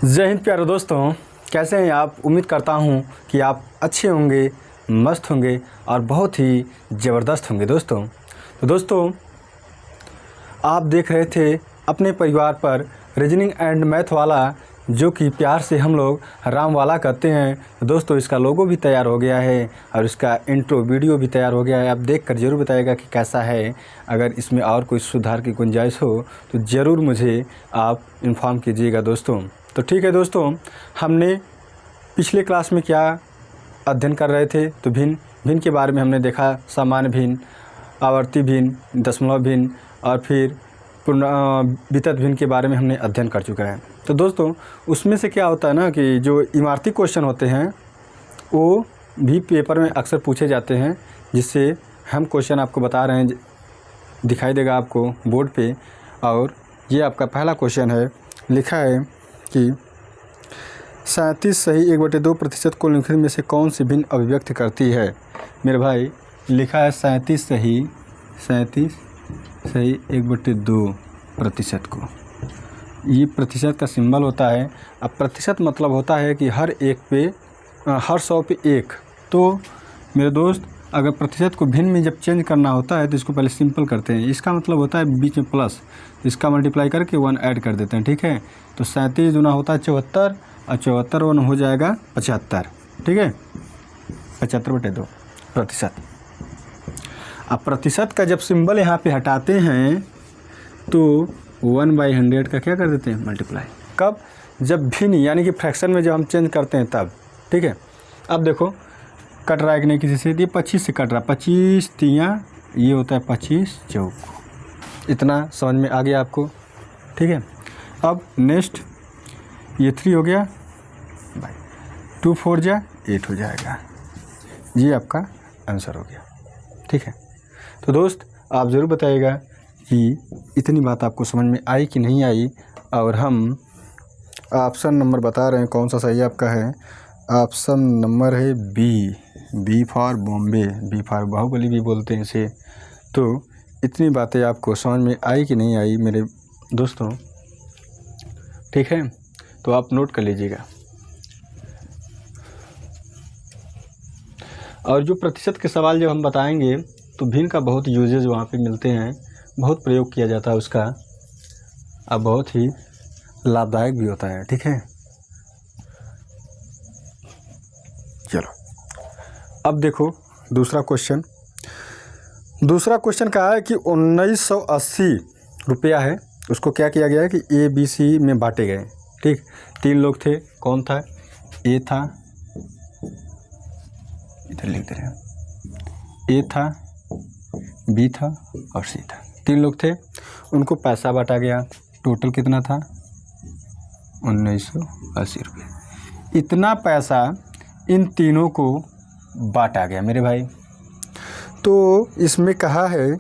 जय हिंद प्यारे दोस्तों, कैसे हैं आप। उम्मीद करता हूं कि आप अच्छे होंगे, मस्त होंगे और बहुत ही ज़बरदस्त होंगे। दोस्तों आप देख रहे थे अपने परिवार पर रीजनिंग एंड मैथ वाला, जो कि प्यार से हम लोग राम वाला कहते हैं। दोस्तों इसका लोगो भी तैयार हो गया है और इसका इंट्रो वीडियो भी तैयार हो गया है। आप देखकर ज़रूर बताइएगा कि कैसा है। अगर इसमें और कोई सुधार की गुंजाइश हो तो ज़रूर मुझे आप इन्फॉर्म कीजिएगा दोस्तों। तो ठीक है दोस्तों, हमने पिछले क्लास में क्या अध्ययन कर रहे थे, तो भिन्न के बारे में हमने देखा। सामान्य भिन्न, आवर्ती भिन्न, दशमलव भिन्न और फिर वितत भिन्न के बारे में हमने अध्ययन कर चुका है। तो दोस्तों उसमें से क्या होता है ना कि जो इमारती क्वेश्चन होते हैं वो भी पेपर में अक्सर पूछे जाते हैं, जिससे हम क्वेश्चन आपको बता रहे हैं, दिखाई देगा आपको बोर्ड पे। और ये आपका पहला क्वेश्चन है। लिखा है कि 37 सही 1/2% को निम्नलिखित में से कौन सी भिन्न अभिव्यक्त करती है। मेरे भाई लिखा है 37 सही 1/2% को। ये प्रतिशत का सिंबल होता है। अब प्रतिशत मतलब होता है कि हर 100 पे 1। तो मेरे दोस्त, अगर प्रतिशत को भिन्न में जब चेंज करना होता है तो इसको पहले सिंपल करते हैं। इसका मतलब होता है बीच में प्लस, इसका मल्टीप्लाई करके 1 ऐड कर देते हैं। ठीक है, तो 37 दूना होता है 74 और 74 1 हो जाएगा 75। ठीक है, 75/2 प्रतिशत। अब प्रतिशत का जब सिंबल यहाँ पे हटाते हैं तो 1/100 का क्या कर देते हैं, मल्टीप्लाई। कब? जब भिन्न यानी कि फ्रैक्शन में जब हम चेंज करते हैं तब। ठीक है, अब देखो कट रहा है कि नहीं किसी से, ये 25 से कट रहा है। 25 तियाँ ये होता है 25 चौक। इतना समझ में आ गया आपको। ठीक है, अब नेक्स्ट ये 3 हो गया भाई, 2 4 जा 8 हो जाएगा। ये आपका आंसर हो गया। ठीक है, तो दोस्त आप ज़रूर बताइएगा कि इतनी बात आपको समझ में आई कि नहीं आई। और हम ऑप्शन नंबर बता रहे हैं कौन सा सही आपका है। ऑप्शन नंबर है B for Bombay, B for Baahubali भी बोलते हैं इसे। तो इतनी बातें आपको समझ में आई कि नहीं आई मेरे दोस्तों। ठीक है, तो आप नोट कर लीजिएगा। और जो प्रतिशत के सवाल जब हम बताएंगे तो भिन्न का बहुत यूजेज वहाँ पे मिलते हैं, बहुत प्रयोग किया जाता है उसका, और बहुत ही लाभदायक भी होता है। ठीक है, चलो अब देखो दूसरा क्वेश्चन का है कि 1980 रुपया है, उसको क्या किया गया है कि ABC में बांटे गए। ठीक, 3 लोग थे। कौन था? ए था, इधर लिख दे रहे हैं, ए था, बी था और सी था। 3 लोग थे, उनको पैसा बांटा गया। टोटल कितना था? 1980 रुपये। इतना पैसा इन तीनों को बांटा गया मेरे भाई। तो इसमें कहा है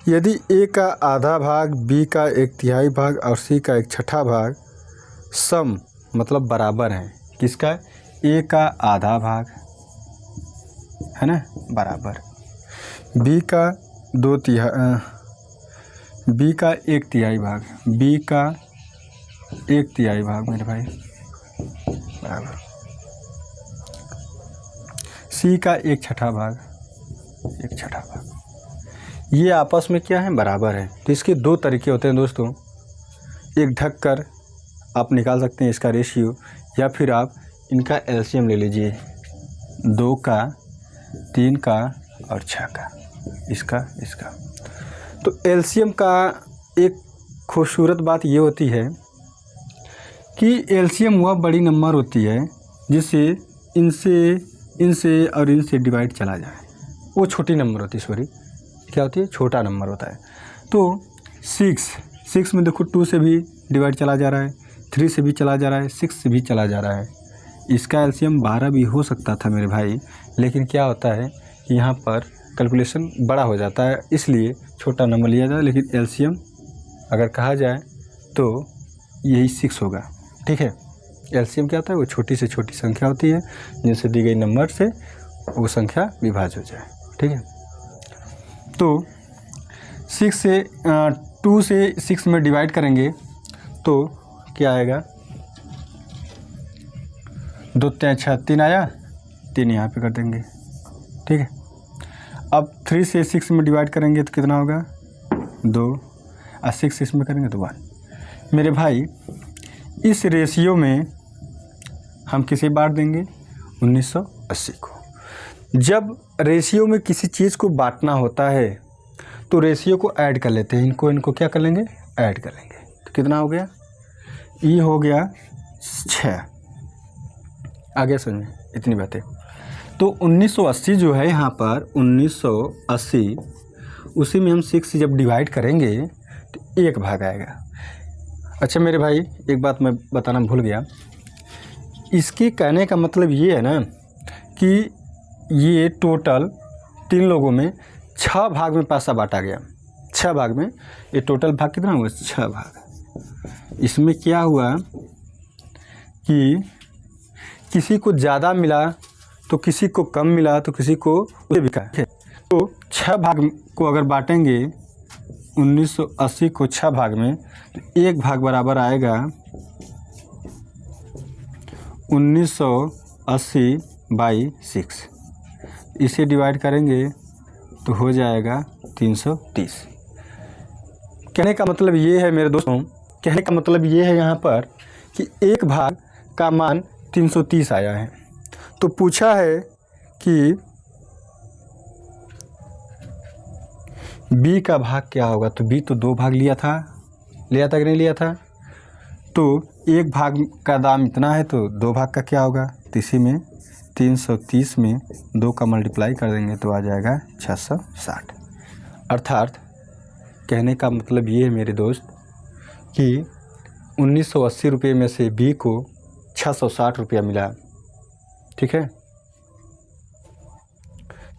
यदि ए का आधा भाग, बी का 1/3 भाग और सी का 1/6 भाग सम मतलब बराबर है। किसका? ए का आधा भाग है ना, बराबर बी का 1/3 भाग, बी का 1/3 भाग मेरे भाई बराबर, सी का 1/6 भाग, 1/6 भाग। ये आपस में क्या है? बराबर है। तो इसके 2 तरीके होते हैं दोस्तों। एक ढक कर आप निकाल सकते हैं इसका रेशियो, या फिर आप इनका एलसीएम ले लीजिए, 2 का, 3 का और 6 का, इसका। तो एलसीएम का एक खूबसूरत बात ये होती है कि एलसीएम वह बड़ी नंबर होती है जिससे इनसे और इनसे डिवाइड चला जाए। वो छोटी नंबर होती है, सॉरी क्या होती है? छोटा नंबर होता है। तो 6 में देखो 2 से भी डिवाइड चला जा रहा है, 3 से भी चला जा रहा है, 6 से भी चला जा रहा है। इसका एलसीएम 12 भी हो सकता था मेरे भाई, लेकिन क्या होता है कि यहाँ पर कैलकुलेशन बड़ा हो जाता है, इसलिए छोटा नंबर लिया जाए। लेकिन एलसीएम अगर कहा जाए तो यही 6 होगा। ठीक है, एलसीएम क्या होता है? वो छोटी से छोटी संख्या होती है जिनसे दी गई नंबर से वो संख्या विभाज्य हो जाए। ठीक है, तो 2 से 6 में डिवाइड करेंगे तो क्या आएगा? 2 3 6 3 आया, 3 यहाँ पे कर देंगे, ठीक है। अब 3 से 6 में डिवाइड करेंगे तो कितना होगा 2, और 6 इसमें करेंगे तो 1। मेरे भाई इस रेशियो में हम किसे बांट देंगे 1980 को। जब रेशियो में किसी चीज़ को बांटना होता है तो रेशियो को ऐड कर लेते हैं, इनको क्या कर लेंगे ऐड कर लेंगे। तो कितना हो गया, ये हो गया 6। आ गया समझ में इतनी बातें। तो 1980 जो है यहाँ पर 1980, उसी में हम 6 से जब डिवाइड करेंगे तो 1 भाग आएगा। अच्छा मेरे भाई एक बात मैं बताना भूल गया, इसके कहने का मतलब ये है ना कि ये टोटल 3 लोगों में 6 भाग में पैसा बांटा गया। 6 भाग में, ये टोटल भाग कितना हुआ 6 भाग। इसमें क्या हुआ कि किसी को ज़्यादा मिला तो किसी को कम मिला तो किसी को उसे भी कहा। तो 6 भाग को अगर बांटेंगे 1980 को 6 भाग में तो 1 भाग बराबर आएगा 1980/6। इसे डिवाइड करेंगे तो हो जाएगा 330। कहने का मतलब ये है मेरे दोस्तों, कहने का मतलब ये है यहाँ पर कि 1 भाग का मान 330 आया है। तो पूछा है कि b का भाग क्या होगा, तो b तो 2 भाग लिया था कि नहीं लिया था। तो 1 भाग का दाम इतना है तो 2 भाग का क्या होगा, तो इसी में 330 में 2 का मल्टीप्लाई कर देंगे तो आ जाएगा 660। अर्थात कहने का मतलब ये है मेरे दोस्त कि 1980 रुपये में से b को 660 रुपया मिला, ठीक है,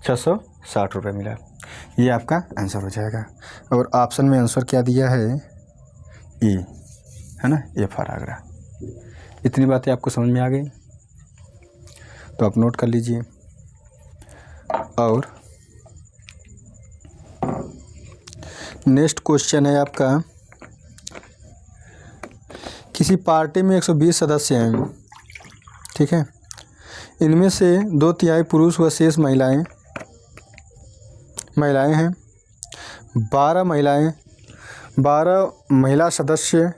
660 रुपये मिला। ये आपका आंसर हो जाएगा। और ऑप्शन में आंसर क्या दिया है ई, है ना, FR आगरा। इतनी बातें आपको समझ में आ गई तो आप नोट कर लीजिए। और नेक्स्ट क्वेश्चन है आपका, किसी पार्टी में 120 सदस्य हैं, ठीक है, इनमें से 2/3 पुरुष व शेष महिलाएं हैं। 12 महिला सदस्य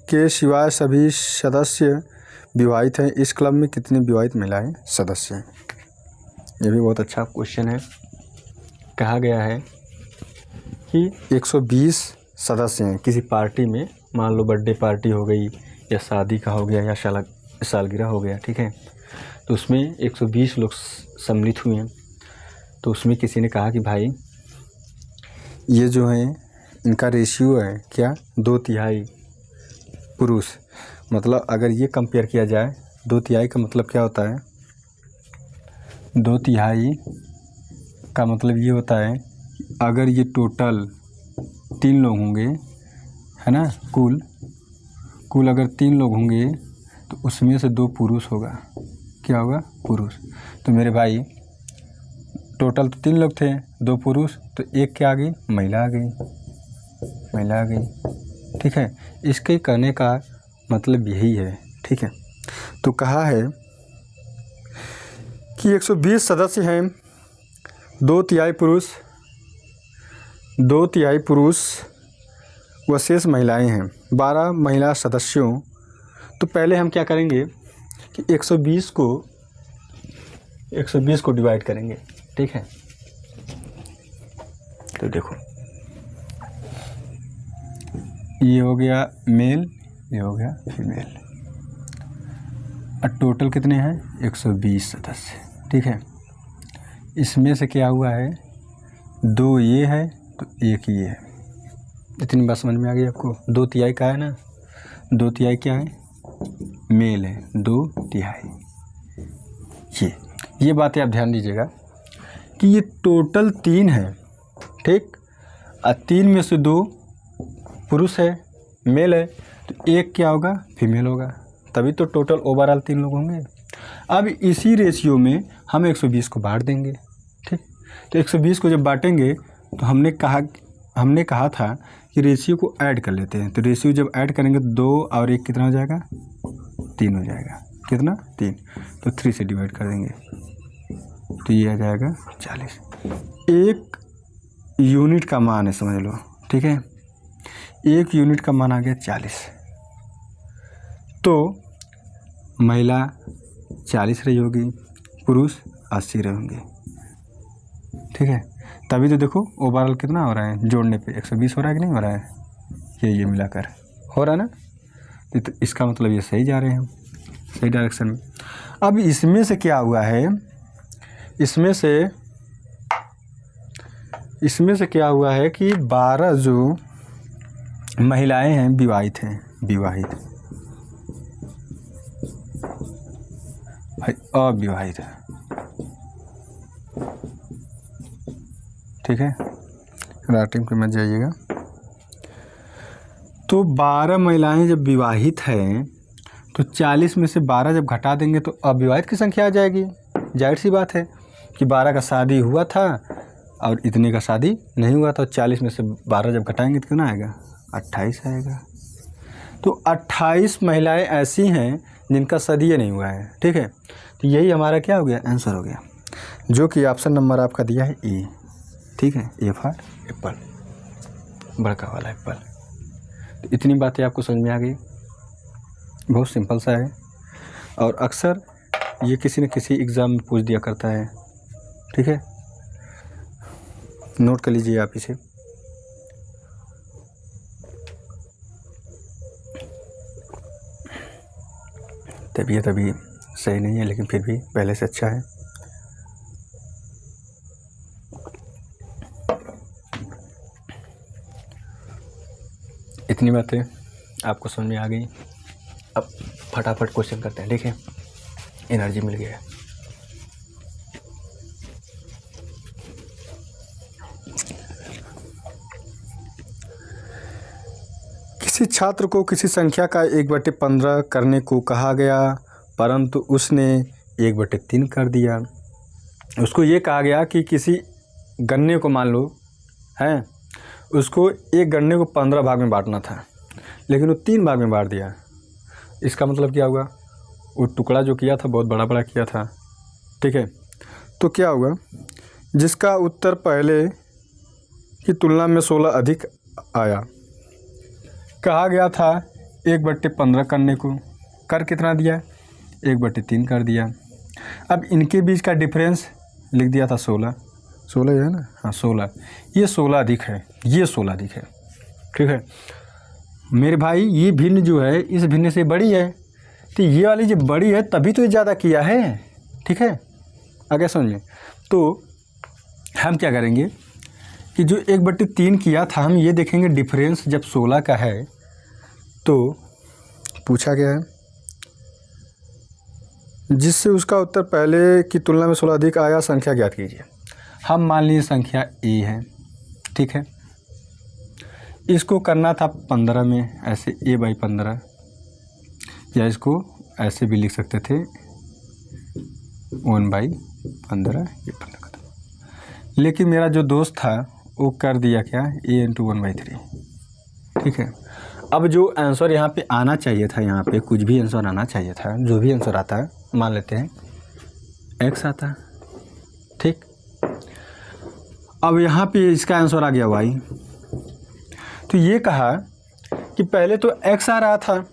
के सिवाय सभी सदस्य विवाहित हैं। इस क्लब में कितनी विवाहित महिलाएं सदस्य हैं? ये भी बहुत अच्छा क्वेश्चन है। कहा गया है कि 120 सदस्य हैं किसी पार्टी में, मान लो बर्थडे पार्टी हो गई या शादी का हो गया या सालगिरह हो गया, ठीक है, तो उसमें 120 लोग सम्मिलित हुए हैं। तो उसमें किसी ने कहा कि भाई ये जो है इनका रेशियो है क्या 2/3 पुरुष, मतलब अगर ये कंपेयर किया जाए 2/3 का मतलब क्या होता है, 2/3 का मतलब ये होता है कि अगर ये टोटल 3 लोग होंगे, है ना, कुल अगर 3 लोग होंगे तो उसमें से 2 पुरुष होगा, क्या होगा पुरुष। तो मेरे भाई टोटल तो 3 लोग थे, 2 पुरुष, तो 1 क्या आ गई महिला आ गई, ठीक है। इसके कहने का मतलब यही है, ठीक है। तो कहा है कि 120 सदस्य हैं, 2/3 पुरुष व शेष महिलाएं हैं, 12 महिला सदस्यों। तो पहले हम क्या करेंगे कि 120 को डिवाइड करेंगे, ठीक है। तो देखो ये हो गया मेल, ये हो गया फीमेल, और टोटल कितने हैं 120 सदस्य, ठीक है। इसमें से क्या हुआ है 2 ये है तो 1 ये है। इतनी बात समझ में आ गई आपको। 2/3 का है ना, 2/3 क्या है मेल है, 2/3 ये बातें आप ध्यान दीजिएगा कि ये टोटल 3 है, ठीक, और 3 में से 2 पुरुष है, मेल है, तो 1 क्या होगा फीमेल होगा, तभी तो टोटल ओवरऑल 3 लोग होंगे। अब इसी रेशियो में हम 120 को बांट देंगे, ठीक। तो 120 को जब बांटेंगे तो हमने कहा था कि रेशियो को ऐड कर लेते हैं। तो रेशियो जब ऐड करेंगे तो 2 और 1 कितना हो जाएगा 3 हो जाएगा। कितना 3, तो 3 से डिवाइड कर देंगे तो ये आ जाएगा 40। 1 यूनिट का मान है समझ लो, ठीक है। 1 यूनिट का मान आ गया 40, तो महिला 40 रही होगी, पुरुष 80 रहे होंगे, ठीक है। तभी तो देखो ओवरऑल कितना हो रहा है, जोड़ने पे 120 हो रहा है कि नहीं हो रहा है, ये मिलाकर हो रहा है ना। तो इसका मतलब ये सही जा रहे हैं हम, सही डायरेक्शन में। अब इसमें से क्या हुआ है, इसमें से क्या हुआ है कि 12 जो महिलाएं हैं विवाहित हैं, विवाहित भाई अविवाहित है, ठीक है। राइटिंग पे मत जाइएगा। तो 12 महिलाएं जब विवाहित हैं तो 40 में से 12 जब घटा देंगे तो अविवाहित की संख्या आ जाएगी। जाहिर सी बात है कि 12 का शादी हुआ था और इतने का शादी नहीं हुआ था। 40 में से 12 जब घटाएंगे तो कितना आएगा, 28 आएगा। तो 28 महिलाएं ऐसी हैं जिनका शादी नहीं हुआ है, ठीक है। तो यही हमारा क्या हो गया, आंसर हो गया, जो कि ऑप्शन नंबर आपका दिया है ए, ठीक है। ए फॉर एप्पल, बड़का वाला एप्पल। तो इतनी बातें आपको समझ में आ गई, बहुत सिंपल सा है और अक्सर ये किसी न किसी एग्ज़ाम में पूछ दिया करता है, ठीक है। नोट कर लीजिए आप इसे। तबीयत अभी सही नहीं है लेकिन फिर भी पहले से अच्छा है। इतनी बातें आपको समझ में आ गई। अब फटाफट क्वेश्चन करते हैं, देखिए एनर्जी मिल गया है। किसी छात्र को किसी संख्या का 1/15 करने को कहा गया परंतु उसने 1/3 कर दिया। उसको ये कहा गया कि किसी गन्ने को मान लो है, उसको एक गन्ने को 15 भाग में बांटना था लेकिन वो 3 भाग में बांट दिया। इसका मतलब क्या हुआ, वो टुकड़ा जो किया था बहुत बड़ा बड़ा किया था, ठीक है। तो क्या हुआ, जिसका उत्तर पहले की तुलना में 16 अधिक आया। कहा गया था 1/15 करने को, कर कितना दिया, 1/3 कर दिया। अब इनके बीच का डिफरेंस लिख दिया था 16 है ना, हाँ 16। ये 16 अधिक है, ये 16 अधिक है, ठीक है मेरे भाई। ये भिन्न जो है इस भिन्न से बड़ी है, तो ये वाली जो बड़ी है तभी तो ये ज़्यादा किया है, ठीक है। आगे समझ में। तो हम क्या करेंगे कि जो 1/3 किया था हम ये देखेंगे डिफरेंस जब 16 का है तो पूछा गया है जिससे उसका उत्तर पहले की तुलना में 16 अधिक आया, संख्या ज्ञात कीजिए। हम मान लीजिए संख्या ए है, ठीक है। इसको करना था 15 में, ऐसे a/15, या इसको ऐसे भी लिख सकते थे 1/15, ये 15 का था। लेकिन मेरा जो दोस्त था वो कर दिया क्या, a × 1/3, ठीक है। अब जो आंसर यहाँ पे आना चाहिए था, यहाँ पे कुछ भी आंसर आना चाहिए था, जो भी आंसर आता है मान लेते हैं x आता, ठीक। अब यहाँ पे इसका आंसर आ गया y। तो ये कहा कि पहले तो x आ रहा था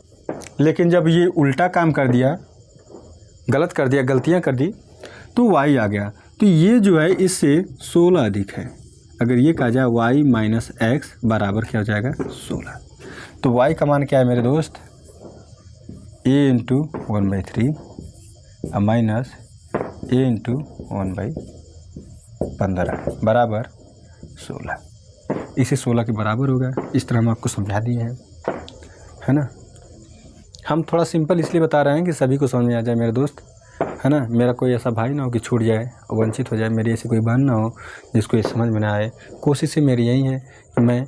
लेकिन जब ये उल्टा काम कर दिया, गलत कर दिया, गलतियाँ कर दी, तो y आ गया। तो ये जो है इससे 16 अधिक है। अगर ये कहा जाए y - x बराबर क्या हो जाएगा, 16। तो y का मान क्या है मेरे दोस्त, a × 1/3 माइनस a × 1/15 बराबर 16। इसे 16 के बराबर होगा। इस तरह हम आपको समझा दिए हैं, है ना। हम थोड़ा सिंपल इसलिए बता रहे हैं कि सभी को समझ में आ जाए मेरे दोस्त, है ना। मेरा कोई ऐसा भाई ना हो कि छूट जाए, वंचित हो जाए, मेरी ऐसी कोई बहन ना हो जिसको ये समझ में ना आए। कोशिश मेरी यही है कि मैं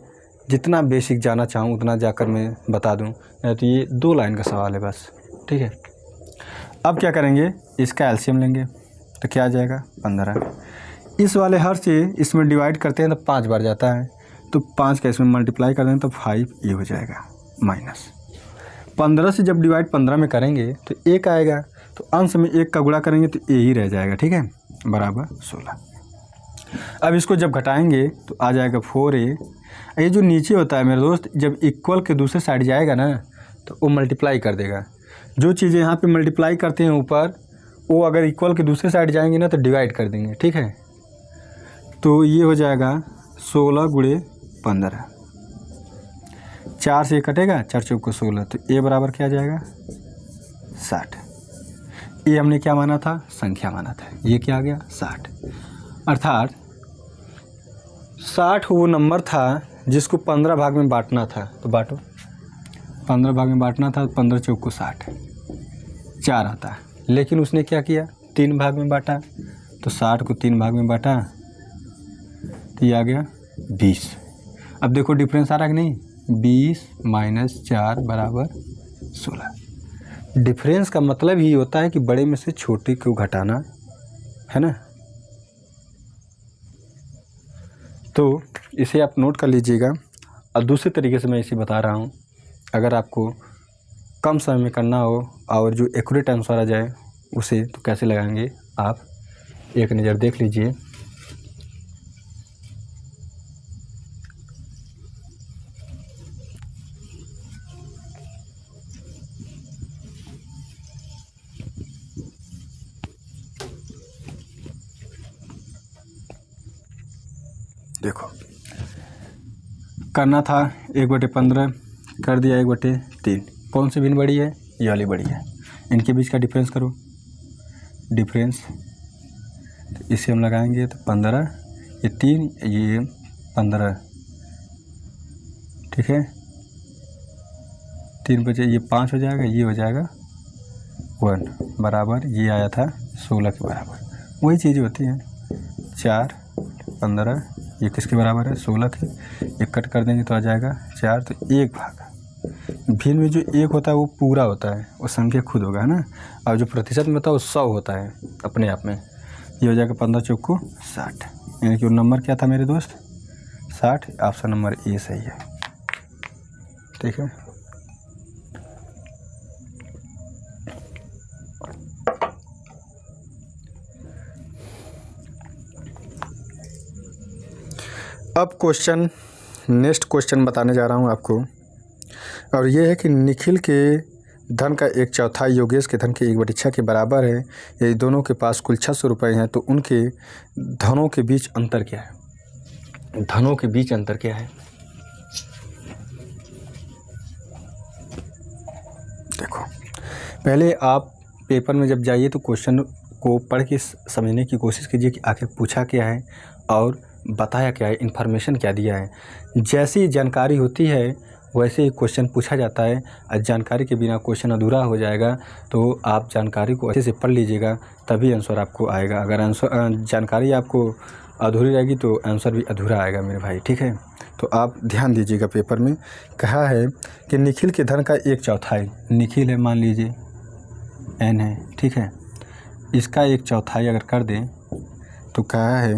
जितना बेसिक जाना चाहूँ उतना जाकर मैं बता दूँ। नहीं तो ये 2 लाइन का सवाल है बस, ठीक है। अब क्या करेंगे, इसका एलसीएम लेंगे तो क्या आ जाएगा, 15। इस वाले हर से इसमें डिवाइड करते हैं तो 5 बार जाता है, तो 5 का इसमें मल्टीप्लाई कर दें तो 5 ये हो जाएगा। माइनस 15 से जब डिवाइड 15 में करेंगे तो 1 आएगा। तो अंश में 1 का गुणा करेंगे तो ए ही रह जाएगा, ठीक है, बराबर 16। अब इसको जब घटाएंगे तो आ जाएगा 4a। ये जो नीचे होता है मेरे दोस्त, जब इक्वल के दूसरे साइड जाएगा ना तो वो मल्टीप्लाई कर देगा। जो चीज़ें यहाँ पे मल्टीप्लाई करते हैं ऊपर, वो अगर इक्वल के दूसरे साइड जाएंगे ना तो डिवाइड कर देंगे, ठीक है। तो ये हो जाएगा 16 गुणे 15, 4 से कटेगा, 4 चौक को 16, तो ए बराबर क्या आ जाएगा 60। ये हमने क्या माना था, संख्या माना था, ये क्या आ गया 60। अर्थात 60 वो नंबर था जिसको 15 भाग में बांटना था, तो बांटो, 15 भाग में बांटना था, 15 चौक को 60, 4 आता। लेकिन उसने क्या किया, 3 भाग में बांटा, तो 60 को 3 भाग में बांटा तो ये आ गया 20। अब देखो डिफरेंस आ रहा है कि नहीं, 20 - 4 बराबर 16। डिफरेंस का मतलब ही होता है कि बड़े में से छोटे को घटाना, है ना। तो इसे आप नोट कर लीजिएगा। और दूसरे तरीके से मैं इसे बता रहा हूँ, अगर आपको कम समय में करना हो और जो एक्यूरेट आंसर आ जाए उसे तो कैसे लगाएंगे, आप एक नज़र देख लीजिए। देखो करना था 1/15, कर दिया 1/3। कौन सी भिन्न बड़ी है, ये वाली बड़ी है। इनके बीच का डिफरेंस करो, डिफरेंस तो इसे हम लगाएंगे तो 15, ये 3, ये 15, ठीक है। 3 बचे, ये 5 हो जाएगा, ये हो जाएगा 1 बराबर, ये आया था 16 के बराबर। वही चीज़ होती है, 4, 15, ये किसके बराबर है 16 के। ये कट कर देंगे तो आ जाएगा 4, तो 1 भाग। भिन्न में जो 1 होता है वो पूरा होता है, वो संख्या खुद होगा, है ना। और जो प्रतिशत में होता है वो 100 होता है अपने आप में। ये हो जाएगा 15 चौक को 60, यानी कि वो नंबर क्या था मेरे दोस्त 60। ऑप्शन नंबर ए सही है, ठीक है। अब नेक्स्ट क्वेश्चन बताने जा रहा हूँ आपको, और ये है कि निखिल के धन का 1/4 योगेश के धन के 1/6 के बराबर है। ये दोनों के पास कुल 600 रुपये हैं, तो उनके धनों के बीच अंतर क्या है, धनों के बीच अंतर क्या है। देखो पहले आप पेपर में जब जाइए तो क्वेश्चन को पढ़ के समझने की कोशिश कीजिए कि आखिर पूछा क्या है और बताया क्या है, इन्फॉर्मेशन क्या दिया है। जैसी जानकारी होती है वैसे ही क्वेश्चन पूछा जाता है, और जानकारी के बिना क्वेश्चन अधूरा हो जाएगा। तो आप जानकारी को अच्छे से पढ़ लीजिएगा, तभी आंसर आपको आएगा। अगर आंसर जानकारी आपको अधूरी रहेगी तो आंसर भी अधूरा आएगा मेरे भाई, ठीक है। तो आप ध्यान दीजिएगा, पेपर में कहा है कि निखिल के धन का 1/4, निखिल है मान लीजिए n है, ठीक है। इसका 1/4 अगर कर दें तो कहा है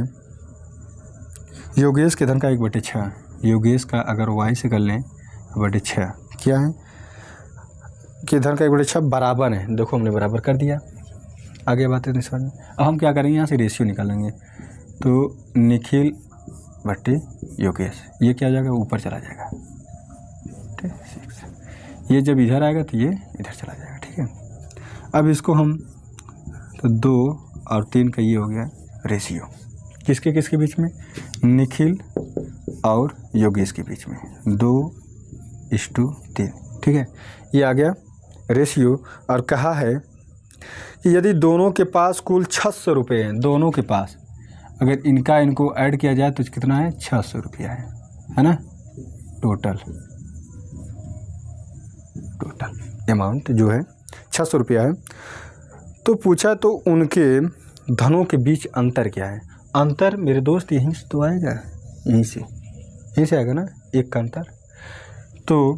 योगेश के धन का 1/6, योगेश का अगर y से कर लें 1/6 क्या है कि धन का 1/6 बराबर है। देखो हमने बराबर कर दिया, आगे बात है समझ में। अब हम क्या करेंगे, यहाँ से रेशियो निकालेंगे, तो निखिल बट्टे योगेश, ये क्या हो जाएगा ऊपर चला जाएगा, ठीक है। 6 ये जब इधर आएगा तो ये इधर चला जाएगा, ठीक है। अब इसको हम तो 2 और 3 का ये हो गया रेशियो, किसके किसके बीच में, निखिल और योगेश के बीच में 2:3, ठीक है। ये आ गया रेशियो। और कहा है कि यदि दोनों के पास कुल 600 रुपये हैं, दोनों के पास अगर इनको ऐड किया जाए तो कितना है 600 रुपया है ना। टोटल अमाउंट जो है 600 रुपया है। तो पूछा तो उनके धनों के बीच अंतर क्या है। अंतर मेरे दोस्त यहीं से तो आएगा, यहीं से आएगा ना, एक का अंतर। तो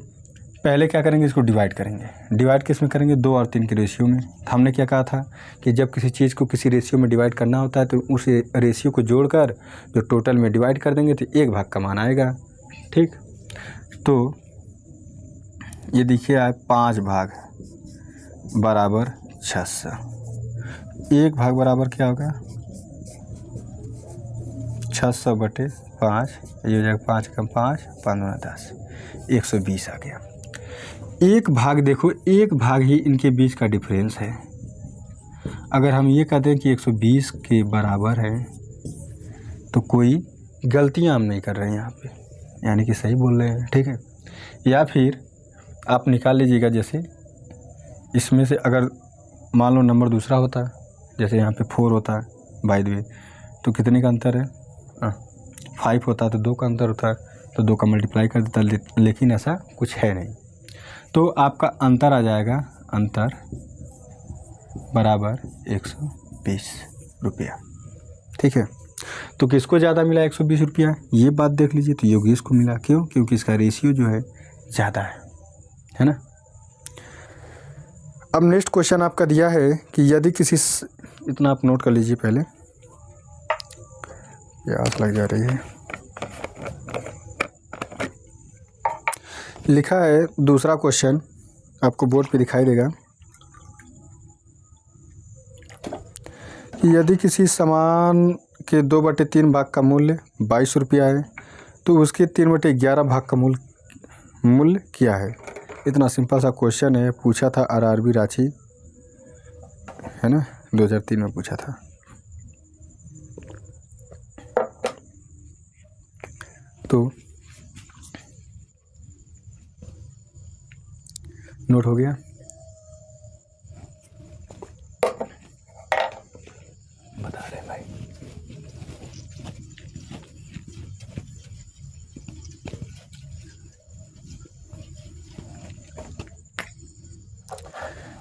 पहले क्या करेंगे, इसको डिवाइड करेंगे। डिवाइड किस में करेंगे, 2 और 3 के रेशियो में। हमने क्या कहा था कि जब किसी चीज़ को किसी रेशियो में डिवाइड करना होता है तो उस रेशियो को जोड़कर जो टोटल में डिवाइड कर देंगे तो 1 भाग का मान आएगा, ठीक। तो ये देखिए आप 5 भाग बराबर 600। 1 भाग बराबर क्या होगा 600/5, ये हो जाएगा 5 कम 5, 5 दूना 10, 120 आ गया। 1 भाग देखो, 1 भाग ही इनके बीच का डिफरेंस है। अगर हम ये कहते हैं कि 120 के बराबर है तो कोई गलतियां हम नहीं कर रहे हैं यहाँ पे, यानी कि सही बोल रहे हैं, ठीक है। या फिर आप निकाल लीजिएगा, जैसे इसमें से अगर मान लो नंबर दूसरा होता है, जैसे यहाँ पे 4 होता है बाय द वे, तो कितने का अंतर है 5 होता है तो 2 का अंतर होता है, तो 2 का मल्टीप्लाई कर देता, लेकिन ऐसा कुछ है नहीं। तो आपका अंतर आ जाएगा, अंतर बराबर 120 रुपया, ठीक है। तो किसको ज़्यादा मिला 120 रुपया, ये बात देख लीजिए, तो योगेश को मिला। क्यों? क्योंकि इसका रेशियो जो है ज़्यादा है ना। अब नेक्स्ट क्वेश्चन आपका दिया है कि यदि किसी, इतना आप नोट कर लीजिए पहले, ये आस लग जा रही है। लिखा है दूसरा क्वेश्चन, आपको बोर्ड पे दिखाई देगा कि यदि किसी सामान के 2/3 भाग का मूल्य 22 रुपया है तो उसके 3/11 भाग का मूल्य क्या है। इतना सिंपल सा क्वेश्चन है, पूछा था RRB रांची, है ना, 2003 में पूछा था। तो नोट हो गया, बता रहे भाई।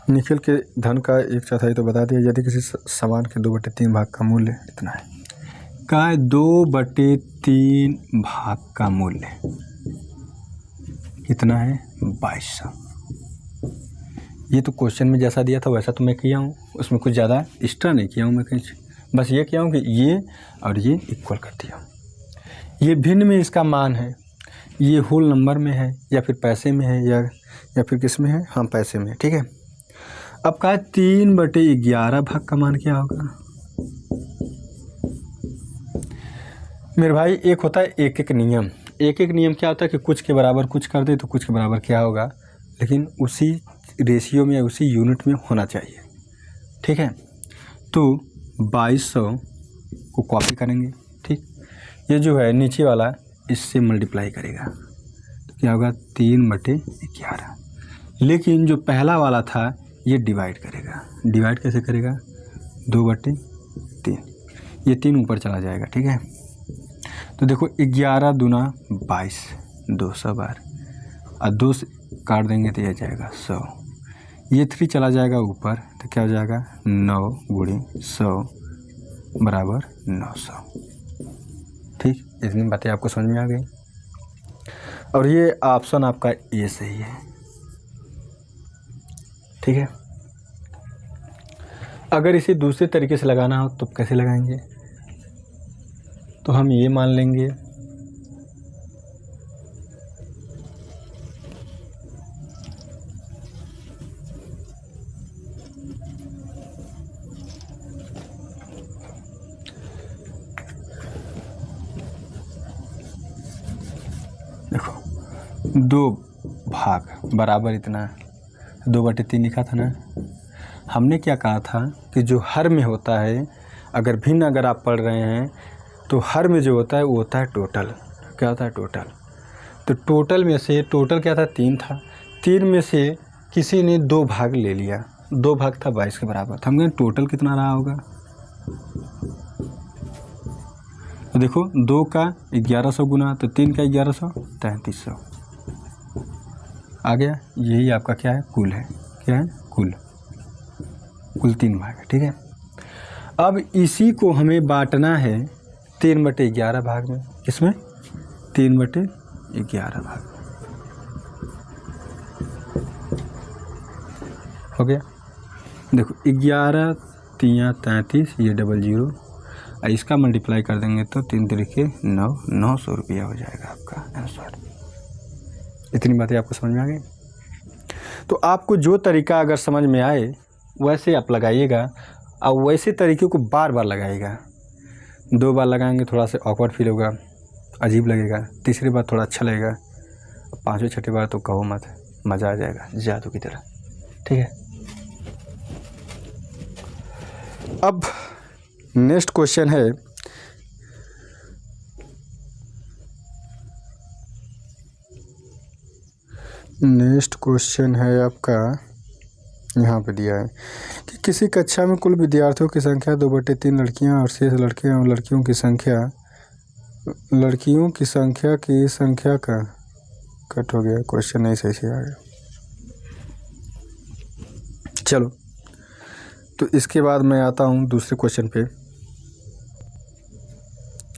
निखिल के धन का 1/4 तो बता दिया। यदि किसी सामान के 2/3 भाग का मूल्य इतना है, का 2/3 भाग का मूल्य कितना है 2200। ये तो क्वेश्चन में जैसा दिया था वैसा तो मैं किया हूँ, उसमें कुछ ज़्यादा एक्स्ट्रा नहीं किया हूँ मैं कहीं, बस ये किया हूँ कि ये और ये इक्वल कर दिया हूँ। ये भिन्न में इसका मान है, ये होल नंबर में है या फिर पैसे में है या फिर किस में है, हाँ पैसे में, ठीक है। अब का 3/11 भाग का मान क्या होगा मेरे भाई। एक होता है एक एक नियम, एक एक नियम क्या होता है कि कुछ के बराबर कुछ कर दे तो कुछ के बराबर क्या होगा, लेकिन उसी रेशियो में उसी यूनिट में होना चाहिए, ठीक है। तो 2200 को कॉपी करेंगे, ठीक। ये जो है नीचे वाला इससे मल्टीप्लाई करेगा तो क्या होगा 3/11, लेकिन जो पहला वाला था ये डिवाइड करेगा। डिवाइड कैसे करेगा 2/3, ये 3 ऊपर चला जाएगा, ठीक है। तो देखो 11 दूना 22, 200 बार, और 2 से काट देंगे तो यह जाएगा 100, ये 3 चला जाएगा ऊपर तो क्या हो जाएगा 9 गुणी 100 बराबर 900, ठीक। इतनी बातें आपको समझ में आ गई। और ये ऑप्शन आपका ये सही है, ठीक है। अगर इसे दूसरे तरीके से लगाना हो तो कैसे लगाएंगे, तो हम ये मान लेंगे देखो 2 भाग बराबर इतना, 2/3 लिखा था ना। हमने क्या कहा था कि जो हर में होता है, अगर भिन्न अगर आप पढ़ रहे हैं तो हर में जो होता है वो होता है टोटल। क्या होता है टोटल, तो टोटल में से, टोटल क्या था 3 था, 3 में से किसी ने 2 भाग ले लिया, 2 भाग था 22 के बराबर, तो हम कहें टोटल कितना रहा होगा। तो देखो 2 का 1100 गुना, तो 3 का 1100 3300 आ गया। यही आपका क्या है कुल है, क्या है कुल 3 भाग है, ठीक है। अब इसी को हमें बांटना है 3/11 भाग में, किसमें 3/11 भाग हो गया। देखो 11 3 33, ये 00, और इसका मल्टीप्लाई कर देंगे तो 3 तरीके 9, 900 रुपया हो जाएगा आपका आंसर। इतनी बातें आपको समझ में आ गई। तो आपको जो तरीका अगर समझ में आए वैसे आप लगाइएगा और वैसे तरीके को बार बार लगाइएगा। 2 बार लगाएंगे थोड़ा सा ऑकवर्ड फील होगा, अजीब लगेगा, तीसरी बार थोड़ा अच्छा लगेगा, 5वीं 6ठी बार तो कहो मत, मज़ा आ जाएगा जादू की तरह। ठीक है, अब नेक्स्ट क्वेश्चन है, आपका यहाँ पे दिया है कि किसी कक्षा में कुल विद्यार्थियों की संख्या 2/3 लड़कियाँ और शेष लड़के और लड़कियों की संख्या का कट हो गया, क्वेश्चन नहीं सही से आ गया। चलो, तो इसके बाद मैं आता हूँ दूसरे क्वेश्चन पे।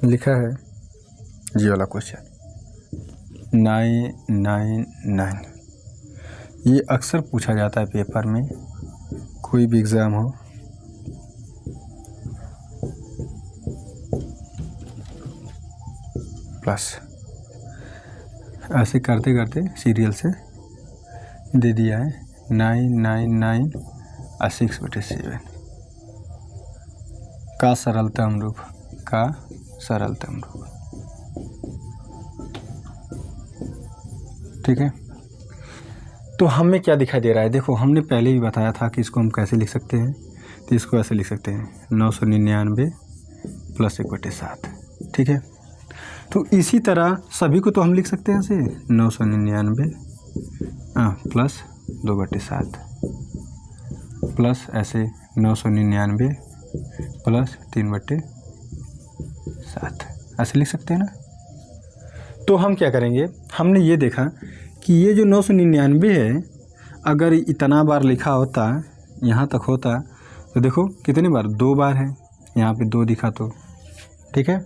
लिखा है ये वाला क्वेश्चन 999। ये अक्सर पूछा जाता है पेपर में, कोई भी एग्ज़ाम हो। प्लस ऐसे करते करते सीरियल से दे दिया है 999 और 6/7 का सरलतम रूप, ठीक है। तो हमें क्या दिखाई दे रहा है, देखो हमने पहले भी बताया था कि इसको हम कैसे लिख सकते हैं। तो इसको ऐसे लिख सकते हैं 999 + 1/7। ठीक है, तो इसी तरह सभी को तो हम लिख सकते हैं ऐसे 999 + 2/7 प्लस ऐसे 999 + 3/7 ऐसे लिख सकते हैं ना। तो हम क्या करेंगे, हमने ये देखा कि ये जो 999 है, अगर इतना बार लिखा होता, यहाँ तक होता, तो देखो कितनी बार, 2 बार है, यहाँ पे 2 दिखा तो, ठीक है।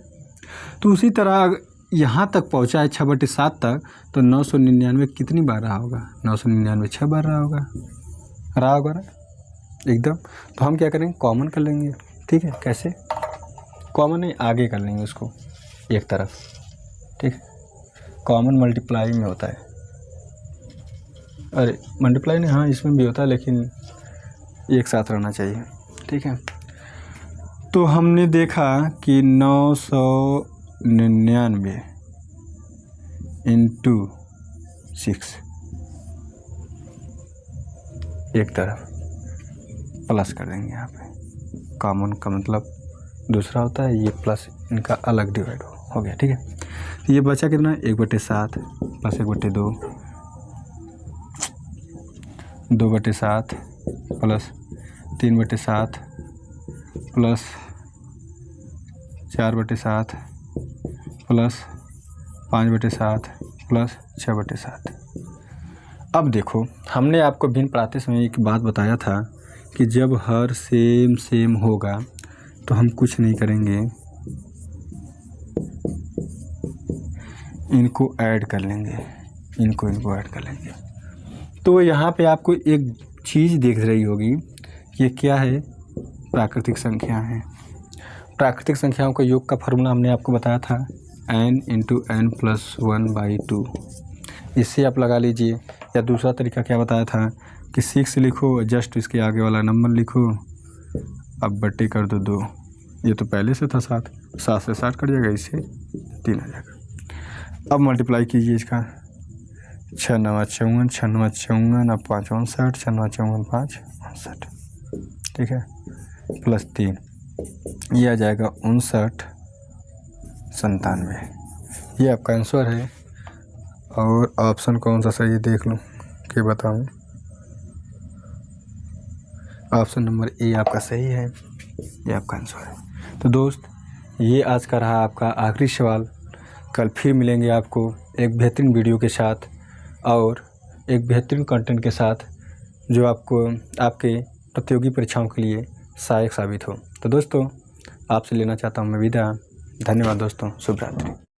तो उसी तरह यहाँ तक पहुँचा है 6/7 तक, तो 999 कितनी बार रहा होगा, 999 6 बार रहा होगा ना एकदम। तो हम क्या करेंगे, कॉमन कर लेंगे। ठीक है, कैसे कॉमन है, आगे कर लेंगे उसको एक तरफ। ठीक है, कॉमन मल्टीप्लाई में होता है, अरे मल्टीप्लाई नहीं, हाँ इसमें भी होता है, लेकिन एक साथ रहना चाहिए। ठीक है, तो हमने देखा कि 999 × 6 एक तरफ प्लस कर देंगे। यहाँ पे कॉमन का मतलब दूसरा होता है, ये प्लस इनका अलग डिवाइड हो गया। ठीक है, तो ये बचा कितना, 1/7 + 1/2, 2/7 + 3/7 + 4/7 + 5/7 + 6/7। अब देखो, हमने आपको भिन्न पढ़ाते समय एक बात बताया था कि जब हर सेम होगा तो हम कुछ नहीं करेंगे, इनको ऐड कर लेंगे, इनको ऐड कर लेंगे। तो यहाँ पे आपको एक चीज़ दिख रही होगी, ये क्या है, प्राकृतिक संख्या है। प्राकृतिक संख्याओं का योग का फार्मूला हमने आपको बताया था, n × n + 1/2। इससे आप लगा लीजिए, या दूसरा तरीका क्या बताया था कि 6 लिखो, जस्ट इसके आगे वाला नंबर लिखो, अब बट्टे कर दो 2। ये तो पहले से था 7 से 7 कट जाएगा, इससे 3 आ जाएगा। अब मल्टीप्लाई कीजिए इसका, 6 × 9 = 54, 6 × 9 = 54, अब 5 × 59, 6 × 9 = 54, 5 × 59। ठीक है, +3 ये आ जाएगा 59 97। ये आपका आंसर है। और ऑप्शन कौन सा सही है देख लो कि बताऊं, ऑप्शन नंबर ए आपका सही है, ये आपका आंसर है। तो दोस्त, ये आज का रहा आपका आखिरी सवाल। कल फिर मिलेंगे आपको एक बेहतरीन वीडियो के साथ और एक बेहतरीन कंटेंट के साथ, जो आपको आपके प्रतियोगी परीक्षाओं के लिए सहायक साबित हो। तो दोस्तों, आपसे लेना चाहता हूँ मैं विदा। धन्यवाद दोस्तों, शुभ रात्रि।